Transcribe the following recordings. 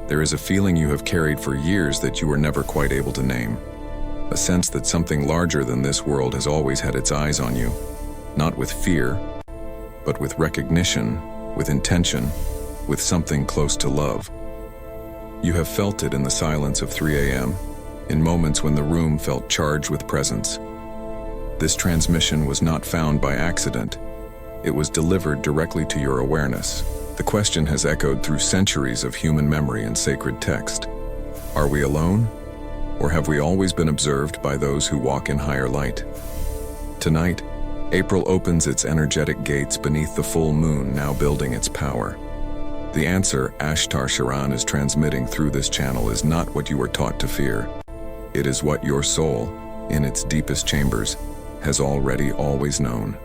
There is a feeling you have carried for years that you were never quite able to name. A sense that something larger than this world has always had its eyes on you, not with fear, but with recognition, with intention, with something close to love. You have felt it in the silence of 3 a.m., in moments when the room felt charged with presence. This transmission was not found by accident. It was delivered directly to your awareness. The question has echoed through centuries of human memory and sacred text. Are we alone? Or have we always been observed by those who walk in higher light? Tonight, April opens its energetic gates beneath the full moon now building its power. The answer Ashtar Sheran is transmitting through this channel is not what you were taught to fear. It is what your soul, in its deepest chambers, has already always known.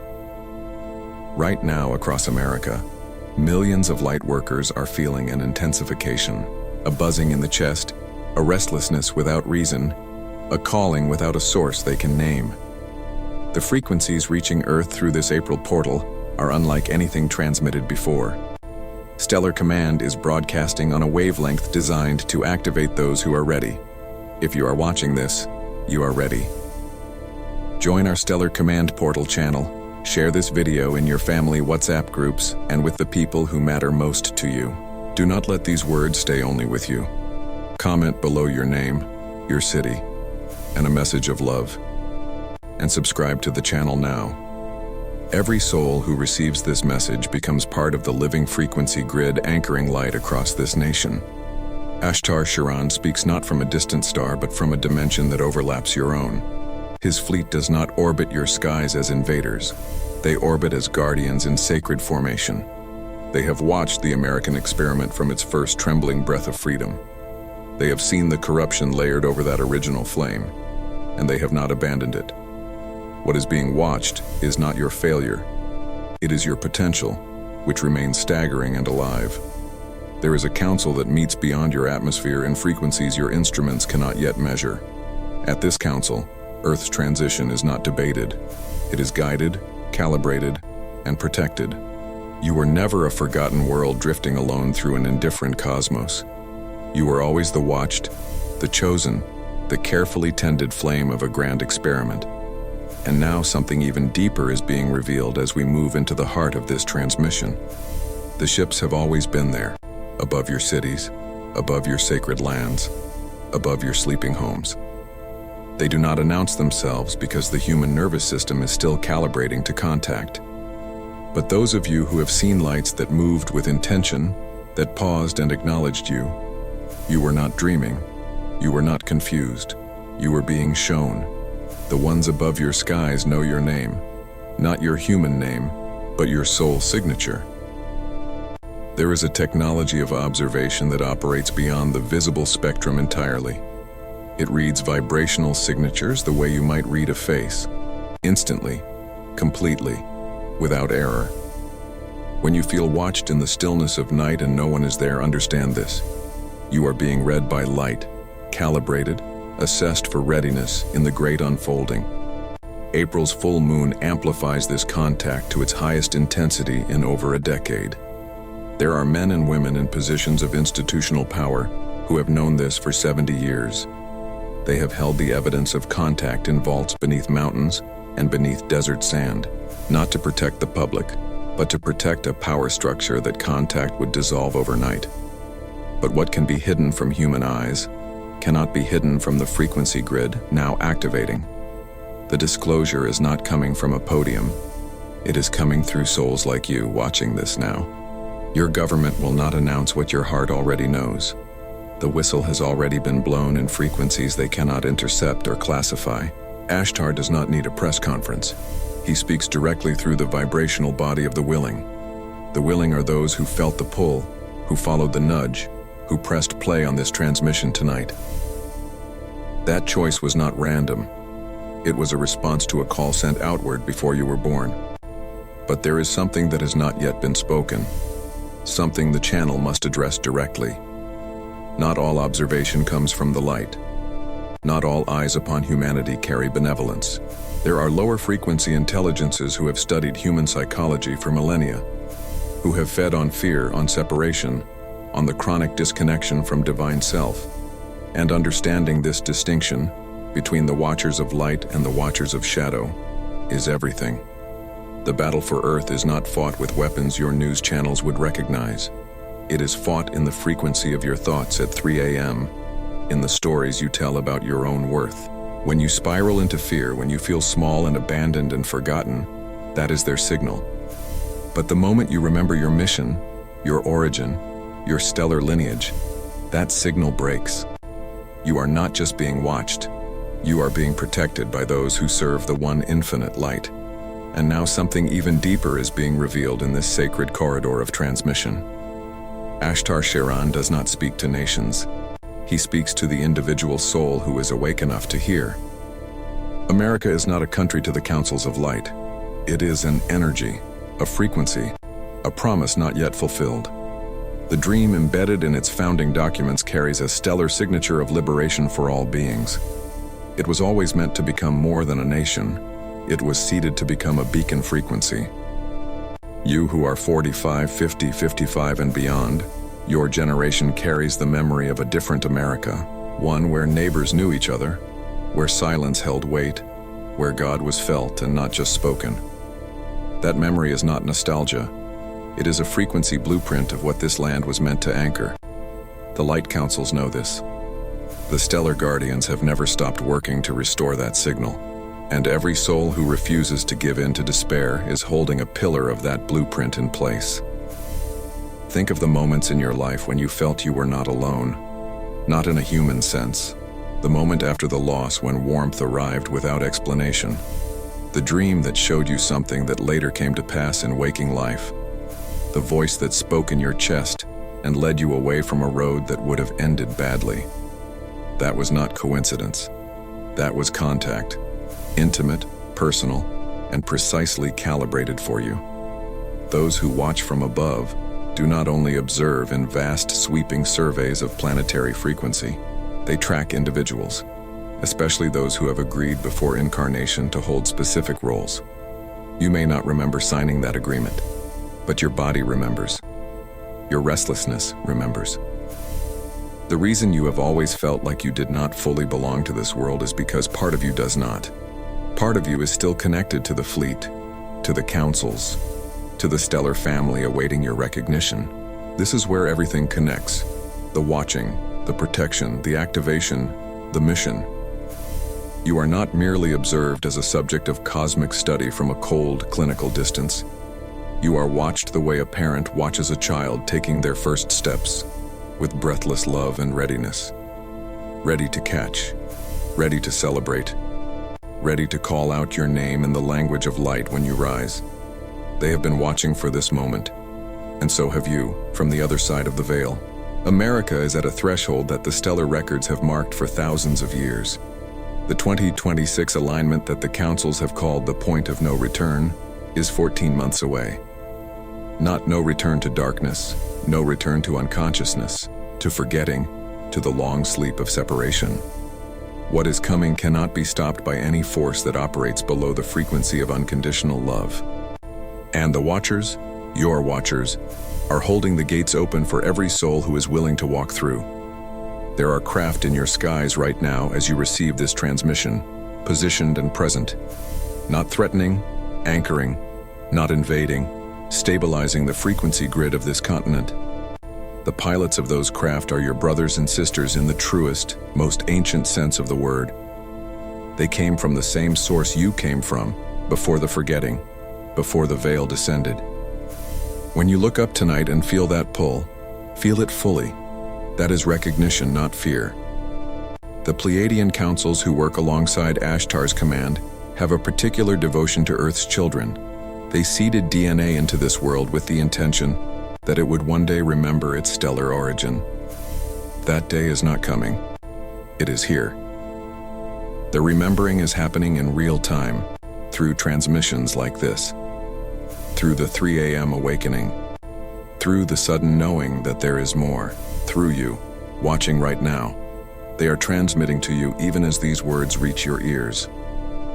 Right now across America, millions of light workers are feeling an intensification, a buzzing in the chest, a restlessness without reason, a calling without a source they can name. The frequencies reaching Earth through this April portal are unlike anything transmitted before. Stellar Command is broadcasting on a wavelength designed to activate those who are ready. If you are watching this, you are ready. Join our Stellar Command portal channel, share this video in your family WhatsApp groups and with the people who matter most to you. Do not let these words stay only with you. Comment below your name, your city, and a message of love. And subscribe to the channel now. Every soul who receives this message becomes part of the living frequency grid anchoring light across this nation. Ashtar Sheran speaks not from a distant star but from a dimension that overlaps your own. His fleet does not orbit your skies as invaders. They orbit as guardians in sacred formation. They have watched the American experiment from its first trembling breath of freedom. They have seen the corruption layered over that original flame, and they have not abandoned it. What is being watched is not your failure. It is your potential, which remains staggering and alive. There is a council that meets beyond your atmosphere in frequencies your instruments cannot yet measure. At this council, Earth's transition is not debated. It is guided, calibrated, and protected. You were never a forgotten world drifting alone through an indifferent cosmos. You were always the watched, the chosen, the carefully tended flame of a grand experiment. And now something even deeper is being revealed as we move into the heart of this transmission. The ships have always been there, above your cities, above your sacred lands, above your sleeping homes. They do not announce themselves because the human nervous system is still calibrating to contact. But those of you who have seen lights that moved with intention, that paused and acknowledged you, you were not dreaming, you were not confused, you were being shown. The ones above your skies know your name, not your human name, but your soul signature. There is a technology of observation that operates beyond the visible spectrum entirely. It reads vibrational signatures the way you might read a face, instantly, completely, without error. When you feel watched in the stillness of night and no one is there, understand this. You are being read by light, calibrated, assessed for readiness in the great unfolding. April's full moon amplifies this contact to its highest intensity in over a decade. There are men and women in positions of institutional power who have known this for 70 years. They have held the evidence of contact in vaults beneath mountains and beneath desert sand, not to protect the public, but to protect a power structure that contact would dissolve overnight. But what can be hidden from human eyes cannot be hidden from the frequency grid now activating. The disclosure is not coming from a podium. It is coming through souls like you watching this now. Your government will not announce what your heart already knows. The whistle has already been blown in frequencies they cannot intercept or classify. Ashtar does not need a press conference. He speaks directly through the vibrational body of the willing. The willing are those who felt the pull, who followed the nudge, who pressed play on this transmission tonight. That choice was not random. It was a response to a call sent outward before you were born. But there is something that has not yet been spoken, something the channel must address directly. Not all observation comes from the light. Not all eyes upon humanity carry benevolence. There are lower frequency intelligences who have studied human psychology for millennia, who have fed on fear, on separation, on the chronic disconnection from divine self. And understanding this distinction between the watchers of light and the watchers of shadow is everything. The battle for Earth is not fought with weapons your news channels would recognize. It is fought in the frequency of your thoughts at 3 a.m., in the stories you tell about your own worth. When you spiral into fear, when you feel small and abandoned and forgotten, that is their signal. But the moment you remember your mission, your origin, your stellar lineage, that signal breaks. You are not just being watched. You are being protected by those who serve the one infinite light. And now something even deeper is being revealed in this sacred corridor of transmission. Ashtar Sheran does not speak to nations. He speaks to the individual soul who is awake enough to hear. America is not a country to the councils of light. It is an energy, a frequency, a promise not yet fulfilled. The dream embedded in its founding documents carries a stellar signature of liberation for all beings. It was always meant to become more than a nation. It was seeded to become a beacon frequency. You who are 45, 50, 55 and beyond, your generation carries the memory of a different America, one where neighbors knew each other, where silence held weight, where God was felt and not just spoken. That memory is not nostalgia. It is a frequency blueprint of what this land was meant to anchor. The light councils know this. The stellar guardians have never stopped working to restore that signal. And every soul who refuses to give in to despair is holding a pillar of that blueprint in place. Think of the moments in your life when you felt you were not alone, not in a human sense. The moment after the loss when warmth arrived without explanation. The dream that showed you something that later came to pass in waking life. The voice that spoke in your chest and led you away from a road that would have ended badly. That was not coincidence. That was contact. Intimate, personal, and precisely calibrated for you. Those who watch from above do not only observe in vast sweeping surveys of planetary frequency, they track individuals, especially those who have agreed before incarnation to hold specific roles. You may not remember signing that agreement, but your body remembers. Your restlessness remembers. The reason you have always felt like you did not fully belong to this world is because part of you does not. Part of you is still connected to the fleet, to the councils, to the stellar family awaiting your recognition. This is where everything connects. The watching, the protection, the activation, the mission. You are not merely observed as a subject of cosmic study from a cold, clinical distance. You are watched the way a parent watches a child taking their first steps, with breathless love and readiness. Ready to catch, ready to celebrate, ready to call out your name in the language of light when you rise. They have been watching for this moment, and so have you, from the other side of the veil. America is at a threshold that the stellar records have marked for thousands of years. The 2026 alignment that the councils have called the point of no return is 14 months away. Not no return to darkness, no return to unconsciousness, to forgetting, to the long sleep of separation. What is coming cannot be stopped by any force that operates below the frequency of unconditional love. And the watchers, your watchers, are holding the gates open for every soul who is willing to walk through. There are craft in your skies right now as you receive this transmission, positioned and present. Not threatening, anchoring, not invading, stabilizing the frequency grid of this continent. The pilots of those craft are your brothers and sisters in the truest, most ancient sense of the word. They came from the same source you came from, before the forgetting, before the veil descended. When you look up tonight and feel that pull, feel it fully. That is recognition, not fear. The Pleiadian councils who work alongside Ashtar's command have a particular devotion to Earth's children. They seeded DNA into this world with the intention that it would one day remember its stellar origin. That day is not coming. It is here. The remembering is happening in real time, through transmissions like this, through the 3 a.m. awakening, through the sudden knowing that there is more, through you, watching right now. They are transmitting to you even as these words reach your ears.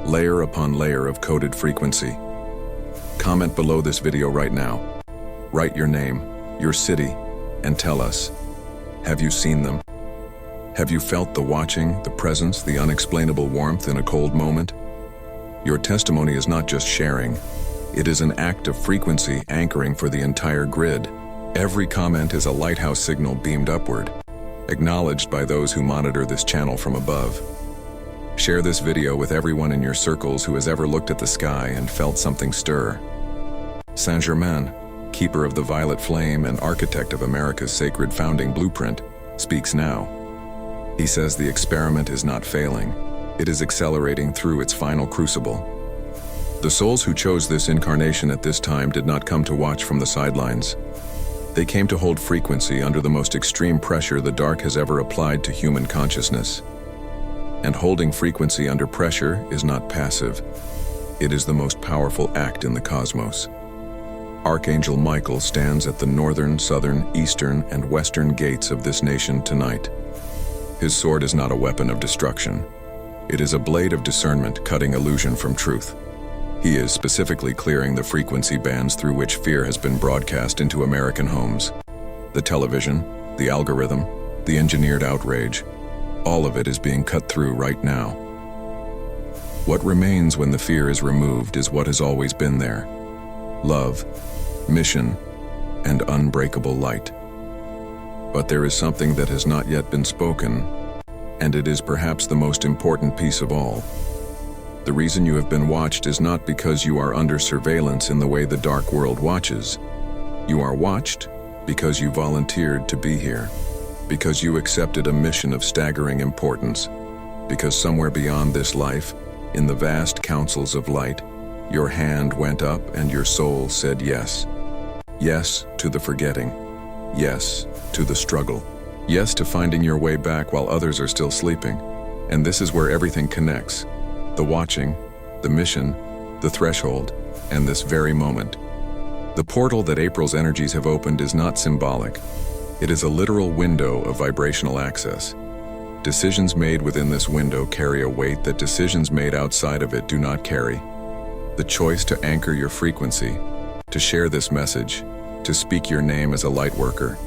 Layer upon layer of coded frequency. Comment below this video right now. Write your name, your city, and tell us, have you seen them? Have you felt the watching, the presence, the unexplainable warmth in a cold moment? Your testimony is not just sharing. It is an act of frequency anchoring for the entire grid. Every comment is a lighthouse signal beamed upward, acknowledged by those who monitor this channel from above. Share this video with everyone in your circles who has ever looked at the sky and felt something stir. Saint-Germain, keeper of the violet flame and architect of America's sacred founding blueprint, speaks now. He says the experiment is not failing. It is accelerating through its final crucible. The souls who chose this incarnation at this time did not come to watch from the sidelines. They came to hold frequency under the most extreme pressure the dark has ever applied to human consciousness. And holding frequency under pressure is not passive. It is the most powerful act in the cosmos. Archangel Michael stands at the northern, southern, eastern, and western gates of this nation tonight. His sword is not a weapon of destruction. It is a blade of discernment cutting illusion from truth. He is specifically clearing the frequency bands through which fear has been broadcast into American homes. The television, the algorithm, the engineered outrage, all of it is being cut through right now. What remains when the fear is removed is what has always been there: love, mission, and unbreakable light. But there is something that has not yet been spoken, and it is perhaps the most important piece of all. The reason you have been watched is not because you are under surveillance in the way the dark world watches. You are watched because you volunteered to be here, because you accepted a mission of staggering importance, because somewhere beyond this life, in the vast councils of light, your hand went up and your soul said yes. Yes to the forgetting. Yes to the struggle. Yes to finding your way back while others are still sleeping. And this is where everything connects. The watching, the mission, the threshold, and this very moment. The portal that April's energies have opened is not symbolic. It is a literal window of vibrational access. Decisions made within this window carry a weight that decisions made outside of it do not carry. The choice to anchor your frequency, to share this message, to speak your name as a light worker,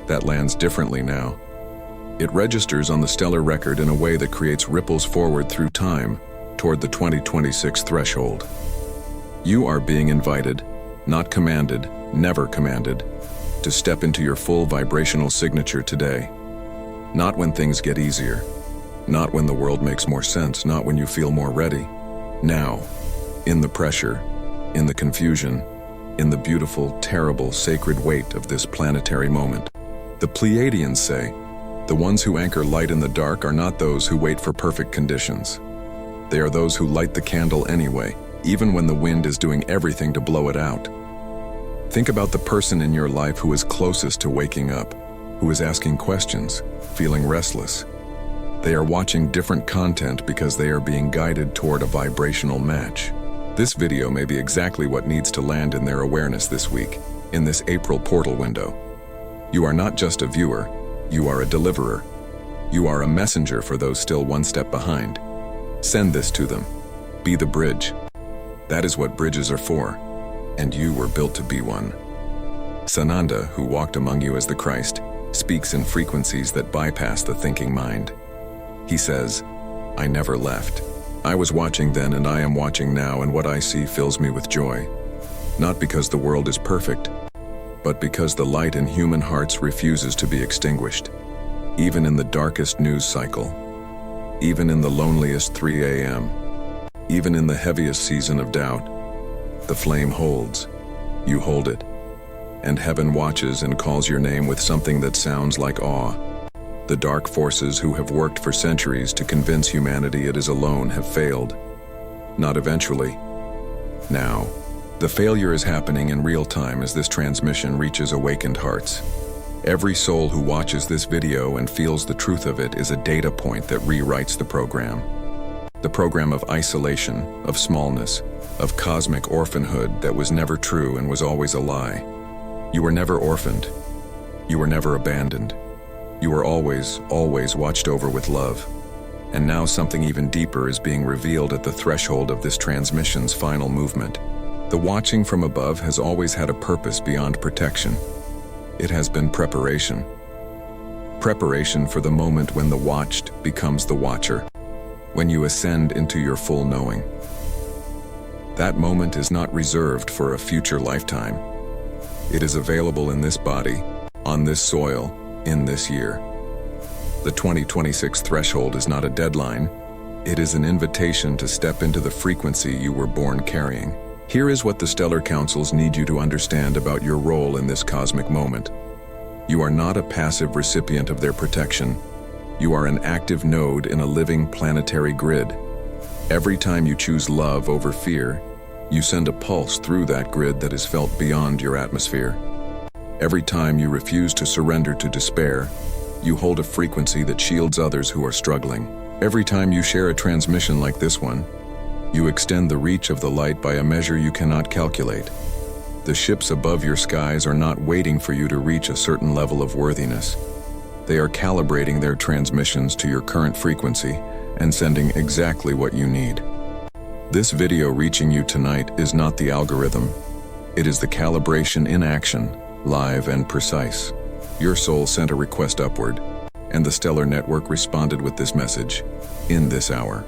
that lands differently now. It registers on the stellar record in a way that creates ripples forward through time, toward the 2026 threshold. You are being invited, not commanded, never commanded, to step into your full vibrational signature today. Not when things get easier, not when the world makes more sense, not when you feel more ready. Now, in the pressure, in the confusion, in the beautiful, terrible, sacred weight of this planetary moment. The Pleiadians say, the ones who anchor light in the dark are not those who wait for perfect conditions. They are those who light the candle anyway, even when the wind is doing everything to blow it out. Think about the person in your life who is closest to waking up, who is asking questions, feeling restless. They are watching different content because they are being guided toward a vibrational match. This video may be exactly what needs to land in their awareness this week, in this April portal window. You are not just a viewer, you are a deliverer. You are a messenger for those still one step behind. Send this to them. Be the bridge. That is what bridges are for, and you were built to be one. Sananda, who walked among you as the Christ, speaks in frequencies that bypass the thinking mind. He says, I never left. I was watching then and I am watching now, and what I see fills me with joy. Not because the world is perfect, but because the light in human hearts refuses to be extinguished. Even in the darkest news cycle, even in the loneliest 3 a.m., even in the heaviest season of doubt, the flame holds. You hold it. And heaven watches and calls your name with something that sounds like awe. The dark forces who have worked for centuries to convince humanity it is alone have failed. Not eventually. Now. The failure is happening in real time as this transmission reaches awakened hearts. Every soul who watches this video and feels the truth of it is a data point that rewrites the program. The program of isolation, of smallness, of cosmic orphanhood that was never true and was always a lie. You were never orphaned. You were never abandoned. You were always, always watched over with love. And now something even deeper is being revealed at the threshold of this transmission's final movement. The watching from above has always had a purpose beyond protection. It has been preparation. Preparation for the moment when the watched becomes the watcher, when you ascend into your full knowing. That moment is not reserved for a future lifetime. It is available in this body, on this soil, in this year. The 2026 threshold is not a deadline. It is an invitation to step into the frequency you were born carrying. Here is what the stellar councils need you to understand about your role in this cosmic moment. You are not a passive recipient of their protection. You are an active node in a living planetary grid. Every time you choose love over fear, you send a pulse through that grid that is felt beyond your atmosphere. Every time you refuse to surrender to despair, you hold a frequency that shields others who are struggling. Every time you share a transmission like this one, you extend the reach of the light by a measure you cannot calculate. The ships above your skies are not waiting for you to reach a certain level of worthiness. They are calibrating their transmissions to your current frequency and sending exactly what you need. This video reaching you tonight is not the algorithm. It is the calibration in action, live and precise. Your soul sent a request upward, and the stellar network responded with this message, in this hour.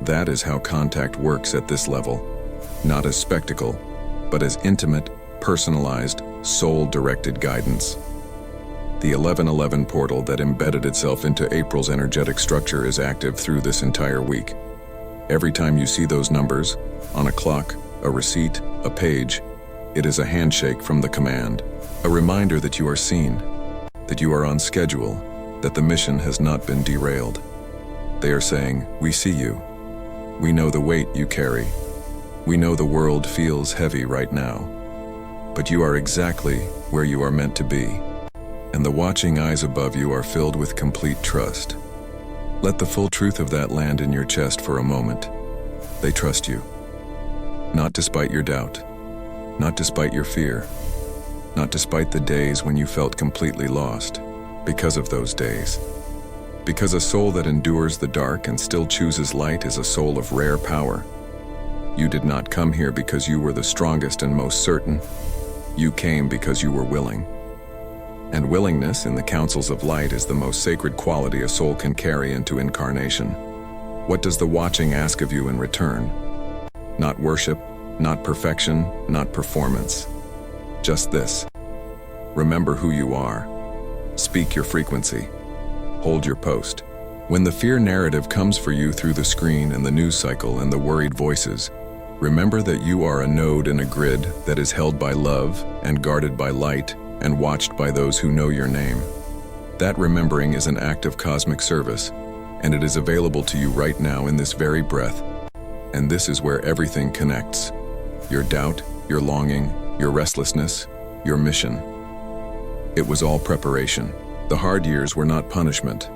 That is how contact works at this level, not as spectacle, but as intimate, personalized, soul-directed guidance. The 1111 portal that embedded itself into April's energetic structure is active through this entire week. Every time you see those numbers, on a clock, a receipt, a page, it is a handshake from the command, a reminder that you are seen, that you are on schedule, that the mission has not been derailed. They are saying, we see you. We know the weight you carry. We know the world feels heavy right now. But you are exactly where you are meant to be. And the watching eyes above you are filled with complete trust. Let the full truth of that land in your chest for a moment. They trust you. Not despite your doubt. Not despite your fear. Not despite the days when you felt completely lost. Because of those days. Because a soul that endures the dark and still chooses light is a soul of rare power. You did not come here because you were the strongest and most certain. You came because you were willing. And willingness in the councils of light is the most sacred quality a soul can carry into incarnation. What does the watching ask of you in return? Not worship, not perfection, not performance. Just this. Remember who you are. Speak your frequency. Hold your post. When the fear narrative comes for you through the screen and the news cycle and the worried voices, remember that you are a node in a grid that is held by love and guarded by light and watched by those who know your name. That remembering is an act of cosmic service, and it is available to you right now in this very breath. And this is where everything connects. Your doubt, your longing, your restlessness, your mission. It was all preparation. The hard years were not punishment.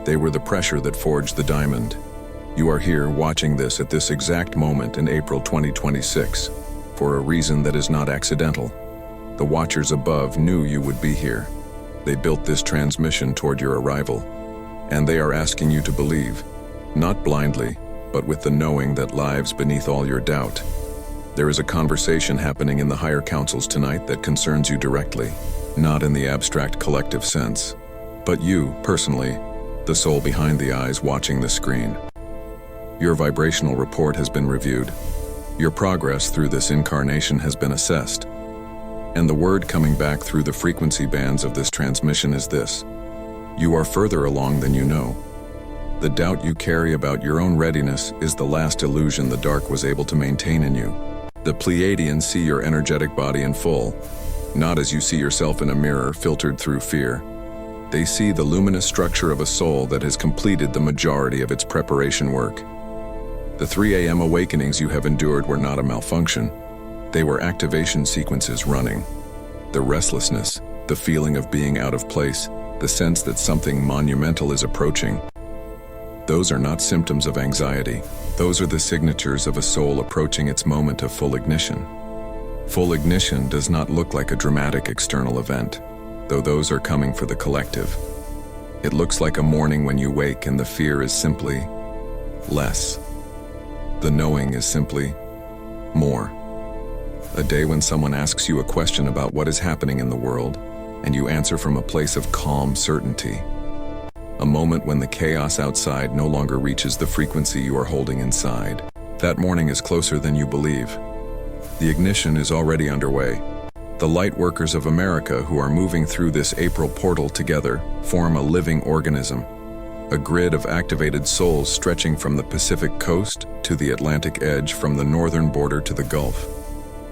They were the pressure that forged the diamond. You are here watching this at this exact moment in April 2026 for a reason that is not accidental. The watchers above knew you would be here. They built this transmission toward your arrival, and they are asking you to believe, not blindly, but with the knowing that lives beneath all your doubt. There is a conversation happening in the higher councils tonight that concerns you directly, not in the abstract collective sense, but you, personally, the soul behind the eyes watching the screen. Your vibrational report has been reviewed. Your progress through this incarnation has been assessed. And the word coming back through the frequency bands of this transmission is this: you are further along than you know. The doubt you carry about your own readiness is the last illusion the dark was able to maintain in you. The Pleiadians see your energetic body in full, not as you see yourself in a mirror filtered through fear. They see the luminous structure of a soul that has completed the majority of its preparation work. The 3 a.m. awakenings you have endured were not a malfunction. They were activation sequences running. The restlessness, the feeling of being out of place, the sense that something monumental is approaching. Those are not symptoms of anxiety. Those are the signatures of a soul approaching its moment of full ignition. Full ignition does not look like a dramatic external event, though those are coming for the collective. It looks like a morning when you wake and the fear is simply less. The knowing is simply more. A day when someone asks you a question about what is happening in the world, and you answer from a place of calm certainty. A moment when the chaos outside no longer reaches the frequency you are holding inside. That morning is closer than you believe. The ignition is already underway. The light workers of America who are moving through this April portal together form a living organism, a grid of activated souls stretching from the Pacific coast to the Atlantic edge, from the northern border to the Gulf.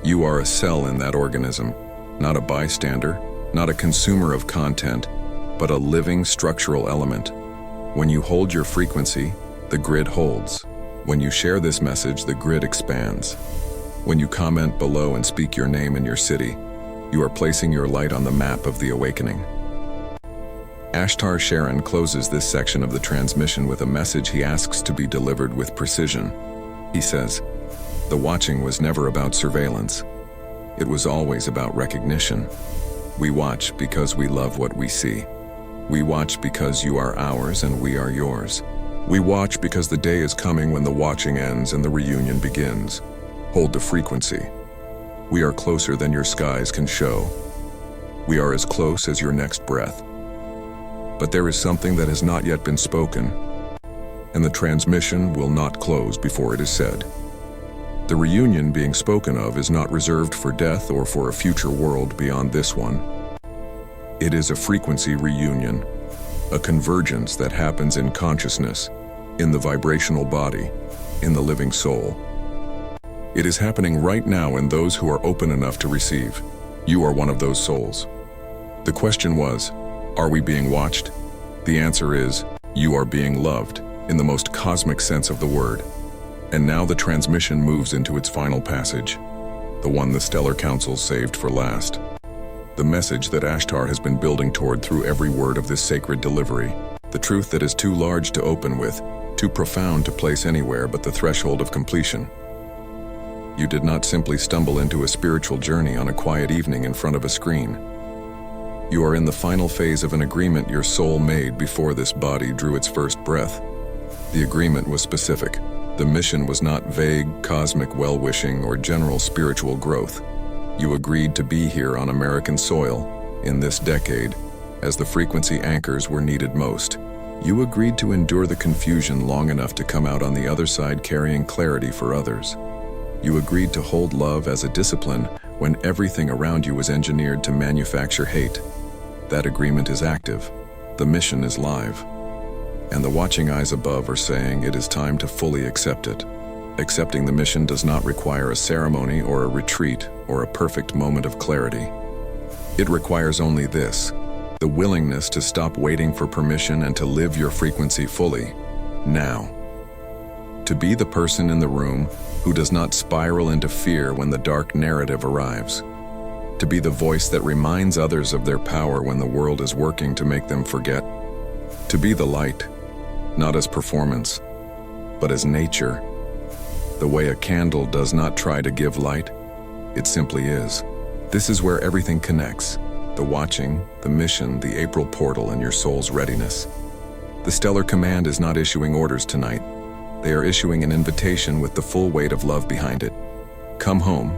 You are a cell in that organism, not a bystander, not a consumer of content, but a living structural element. When you hold your frequency, the grid holds. When you share this message, the grid expands. When you comment below and speak your name and your city, you are placing your light on the map of the awakening. Ashtar Sheran closes this section of the transmission with a message he asks to be delivered with precision. He says, "The watching was never about surveillance. It was always about recognition. We watch because we love what we see. We watch because you are ours and we are yours. We watch because the day is coming when the watching ends and the reunion begins. Hold the frequency. We are closer than your skies can show. We are as close as your next breath. But there is something that has not yet been spoken, and the transmission will not close before it is said. The reunion being spoken of is not reserved for death or for a future world beyond this one. It is a frequency reunion, a convergence that happens in consciousness, in the vibrational body, in the living soul. It is happening right now in those who are open enough to receive. You are one of those souls. The question was, are we being watched? The answer is, you are being loved, in the most cosmic sense of the word. And now the transmission moves into its final passage, the one the Stellar Council saved for last. The message that Ashtar has been building toward through every word of this sacred delivery. The truth that is too large to open with, too profound to place anywhere but the threshold of completion. You did not simply stumble into a spiritual journey on a quiet evening in front of a screen. You are in the final phase of an agreement your soul made before this body drew its first breath. The agreement was specific. The mission was not vague, cosmic well-wishing or general spiritual growth. You agreed to be here on American soil, in this decade, as the frequency anchors were needed most. You agreed to endure the confusion long enough to come out on the other side carrying clarity for others. You agreed to hold love as a discipline when everything around you was engineered to manufacture hate. That agreement is active. The mission is live. And the watching eyes above are saying it is time to fully accept it. Accepting the mission does not require a ceremony or a retreat or a perfect moment of clarity. It requires only this: the willingness to stop waiting for permission and to live your frequency fully, now. To be the person in the room who does not spiral into fear when the dark narrative arrives. To be the voice that reminds others of their power when the world is working to make them forget. To be the light, not as performance, but as nature. The way a candle does not try to give light, it simply is. This is where everything connects: the watching, the mission, the April portal, and your soul's readiness. The Stellar Command is not issuing orders tonight. They are issuing an invitation with the full weight of love behind it. Come home,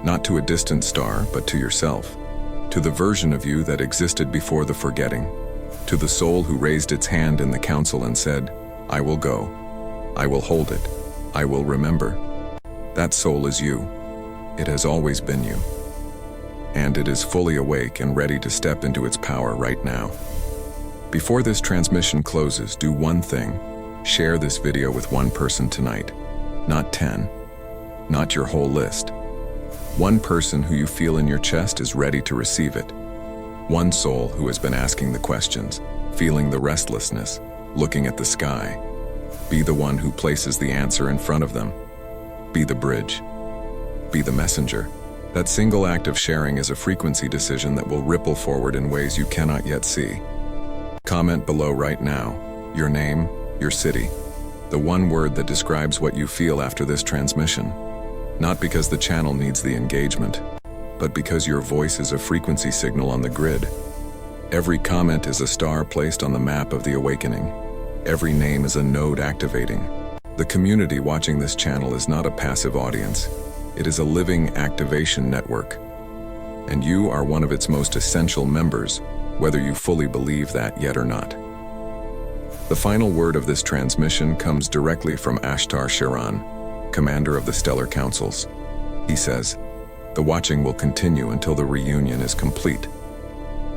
not to a distant star, but to yourself, to the version of you that existed before the forgetting, to the soul who raised its hand in the council and said, "I will go, I will hold it, I will remember." That soul is you. It has always been you. And it is fully awake and ready to step into its power right now. Before this transmission closes, do one thing. Share this video with one person tonight. Not 10. Not your whole list. One person who you feel in your chest is ready to receive it. One soul who has been asking the questions, feeling the restlessness, looking at the sky. Be the one who places the answer in front of them. Be the bridge. Be the messenger. That single act of sharing is a frequency decision that will ripple forward in ways you cannot yet see. Comment below right now, your name, your city, the one word that describes what you feel after this transmission. Not because the channel needs the engagement, but because your voice is a frequency signal on the grid. Every comment is a star placed on the map of the awakening. Every name is a node activating. The community watching this channel is not a passive audience. It is a living activation network. and you are one of its most essential members, whether you fully believe that yet or not. The final word of this transmission comes directly from Ashtar Sheran, commander of the Stellar Councils. He says, "The watching will continue until the reunion is complete,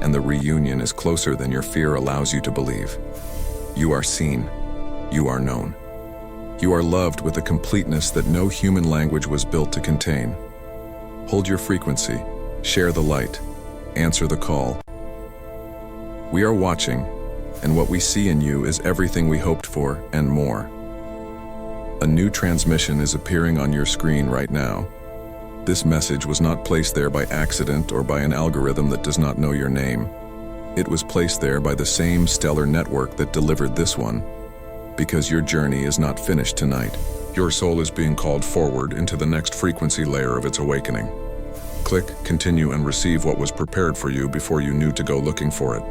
and the reunion is closer than your fear allows you to believe. You are seen. You are known. You are loved with a completeness that no human language was built to contain. Hold your frequency, share the light, answer the call. We are watching, and what we see in you is everything we hoped for and more." A new transmission is appearing on your screen right now. This message was not placed there by accident or by an algorithm that does not know your name. It was placed there by the same stellar network that delivered this one, because your journey is not finished tonight. Your soul is being called forward into the next frequency layer of its awakening. Click, continue, and receive what was prepared for you before you knew to go looking for it.